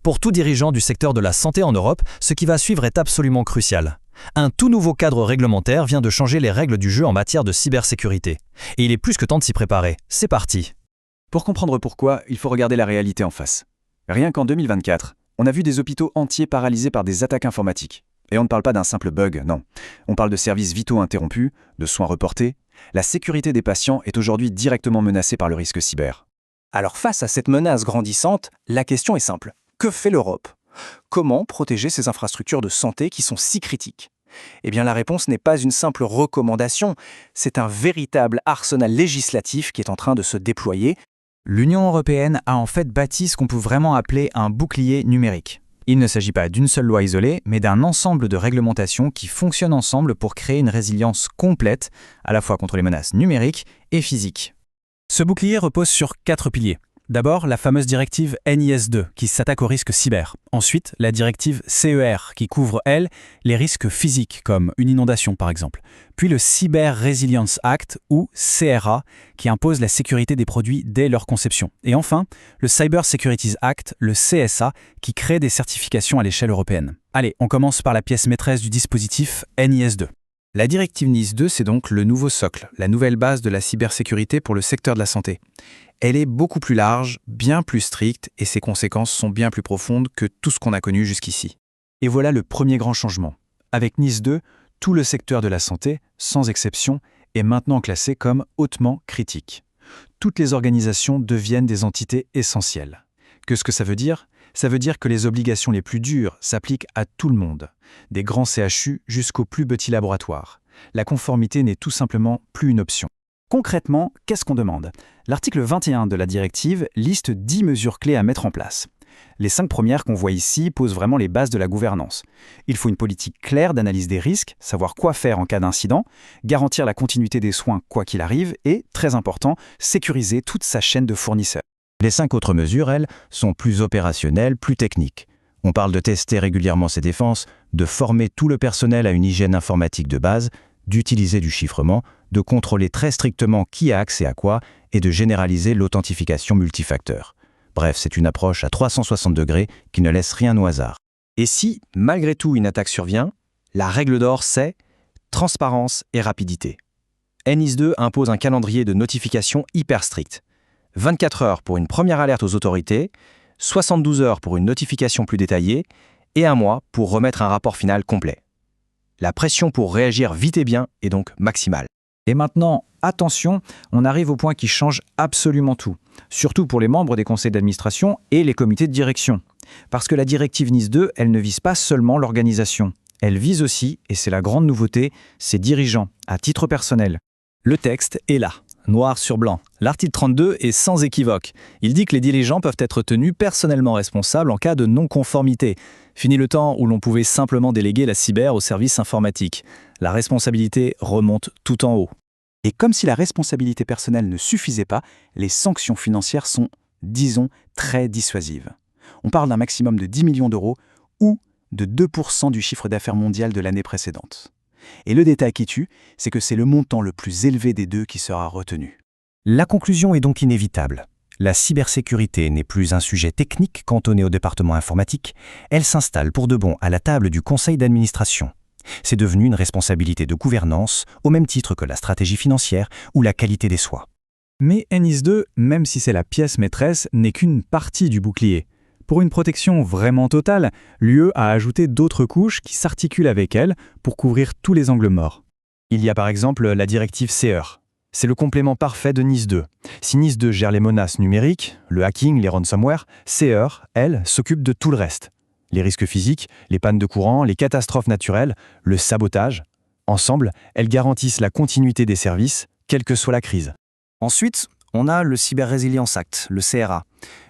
Pour tout dirigeant du secteur de la santé en Europe, ce qui va suivre est absolument crucial. Un tout nouveau cadre réglementaire vient de changer les règles du jeu en matière de cybersécurité. Et il est plus que temps de s'y préparer. C'est parti. Pour comprendre pourquoi, il faut regarder la réalité en face. Rien qu'en 2024, on a vu des hôpitaux entiers paralysés par des attaques informatiques. Et on ne parle pas d'un simple bug, non. On parle de services vitaux interrompus, de soins reportés. La sécurité des patients est aujourd'hui directement menacée par le risque cyber. Alors face à cette menace grandissante, la question est simple. Que fait l'Europe ? Comment protéger ces infrastructures de santé qui sont si critiques ? Eh bien la réponse n'est pas une simple recommandation, c'est un véritable arsenal législatif qui est en train de se déployer. L'Union européenne a en fait bâti ce qu'on peut vraiment appeler un bouclier numérique. Il ne s'agit pas d'une seule loi isolée, mais d'un ensemble de réglementations qui fonctionnent ensemble pour créer une résilience complète, à la fois contre les menaces numériques et physiques. Ce bouclier repose sur 4 piliers. D'abord, la fameuse directive NIS2 qui s'attaque aux risques cyber. Ensuite, la directive CER qui couvre, elle, les risques physiques comme une inondation par exemple. Puis le Cyber Resilience Act ou CRA qui impose la sécurité des produits dès leur conception. Et enfin, le Cyber Securities Act, le CSA, qui crée des certifications à l'échelle européenne. Allez, on commence par la pièce maîtresse du dispositif NIS2. La directive NIS2, c'est donc le nouveau socle, la nouvelle base de la cybersécurité pour le secteur de la santé. Elle est beaucoup plus large, bien plus stricte, et ses conséquences sont bien plus profondes que tout ce qu'on a connu jusqu'ici. Et voilà le premier grand changement. Avec NIS2, tout le secteur de la santé, sans exception, est maintenant classé comme hautement critique. Toutes les organisations deviennent des entités essentielles. Qu'est-ce que ça veut dire ? Ça veut dire que les obligations les plus dures s'appliquent à tout le monde, des grands CHU jusqu'aux plus petits laboratoires. La conformité n'est tout simplement plus une option. Concrètement, qu'est-ce qu'on demande ? L'article 21 de la directive liste 10 mesures clés à mettre en place. Les 5 premières qu'on voit ici posent vraiment les bases de la gouvernance. Il faut une politique claire d'analyse des risques, savoir quoi faire en cas d'incident, garantir la continuité des soins quoi qu'il arrive et, très important, sécuriser toute sa chaîne de fournisseurs. Les 5 autres mesures, elles, sont plus opérationnelles, plus techniques. On parle de tester régulièrement ses défenses, de former tout le personnel à une hygiène informatique de base, d'utiliser du chiffrement, de contrôler très strictement qui a accès à quoi et de généraliser l'authentification multifacteur. Bref, c'est une approche à 360 degrés qui ne laisse rien au hasard. Et si, malgré tout, une attaque survient, la règle d'or, c'est transparence et rapidité. NIS2 impose un calendrier de notification hyper strict. 24 heures pour une première alerte aux autorités, 72 heures pour une notification plus détaillée et 1 mois pour remettre un rapport final complet. La pression pour réagir vite et bien est donc maximale. Et maintenant, attention, on arrive au point qui change absolument tout, surtout pour les membres des conseils d'administration et les comités de direction. Parce que la directive NIS2, elle ne vise pas seulement l'organisation, elle vise aussi, et c'est la grande nouveauté, ses dirigeants, à titre personnel. Le texte est là, noir sur blanc. L'article 32 est sans équivoque. Il dit que les dirigeants peuvent être tenus personnellement responsables en cas de non-conformité. Fini le temps où l'on pouvait simplement déléguer la cyber aux services informatiques. La responsabilité remonte tout en haut. Et comme si la responsabilité personnelle ne suffisait pas, les sanctions financières sont, disons, très dissuasives. On parle d'un maximum de 10 millions d'euros ou de 2% du chiffre d'affaires mondial de l'année précédente. Et le détail qui tue, c'est que c'est le montant le plus élevé des deux qui sera retenu. La conclusion est donc inévitable. La cybersécurité n'est plus un sujet technique cantonné au département informatique, elle s'installe pour de bon à la table du conseil d'administration. C'est devenu une responsabilité de gouvernance, au même titre que la stratégie financière ou la qualité des soins. Mais NIS2, même si c'est la pièce maîtresse, n'est qu'une partie du bouclier. Pour une protection vraiment totale, l'UE a ajouté d'autres couches qui s'articulent avec elle pour couvrir tous les angles morts. Il y a par exemple la directive CER. C'est le complément parfait de NIS2. Si NIS2 gère les menaces numériques, le hacking, les ransomware, CER, elle, s'occupe de tout le reste. Les risques physiques, les pannes de courant, les catastrophes naturelles, le sabotage. Ensemble, elles garantissent la continuité des services, quelle que soit la crise. Ensuite, on a le Cyber Resilience Act, le CRA.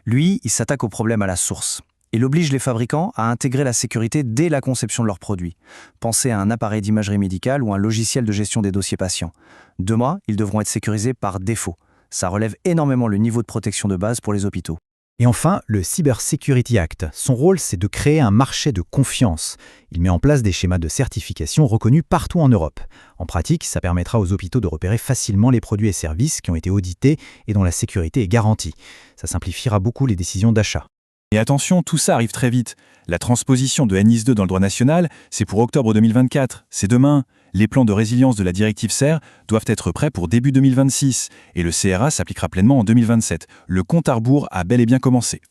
Lui, il s'attaque aux problèmes à la source. Il oblige les fabricants à intégrer la sécurité dès la conception de leurs produits. Pensez à un appareil d'imagerie médicale ou un logiciel de gestion des dossiers patients. 2 mois, ils devront être sécurisés par défaut. Ça relève énormément le niveau de protection de base pour les hôpitaux. Et enfin, le Cyber Security Act. Son rôle, c'est de créer un marché de confiance. Il met en place des schémas de certification reconnus partout en Europe. En pratique, ça permettra aux hôpitaux de repérer facilement les produits et services qui ont été audités et dont la sécurité est garantie. Ça simplifiera beaucoup les décisions d'achat. Et Et attention, tout ça arrive très vite. La transposition de NIS2 dans le droit national, c'est pour octobre 2024, c'est demain. Les plans de résilience de la directive CER doivent être prêts pour début 2026, et le CRA s'appliquera pleinement en 2027. Le compte à rebours a bel et bien commencé.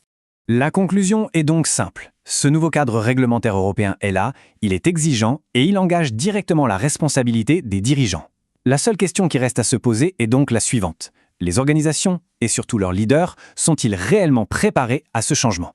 La conclusion est donc simple. Ce nouveau cadre réglementaire européen est là, il est exigeant et il engage directement la responsabilité des dirigeants. La seule question qui reste à se poser est donc la suivante. Les organisations, et surtout leurs leaders, sont-ils réellement préparés à ce changement ?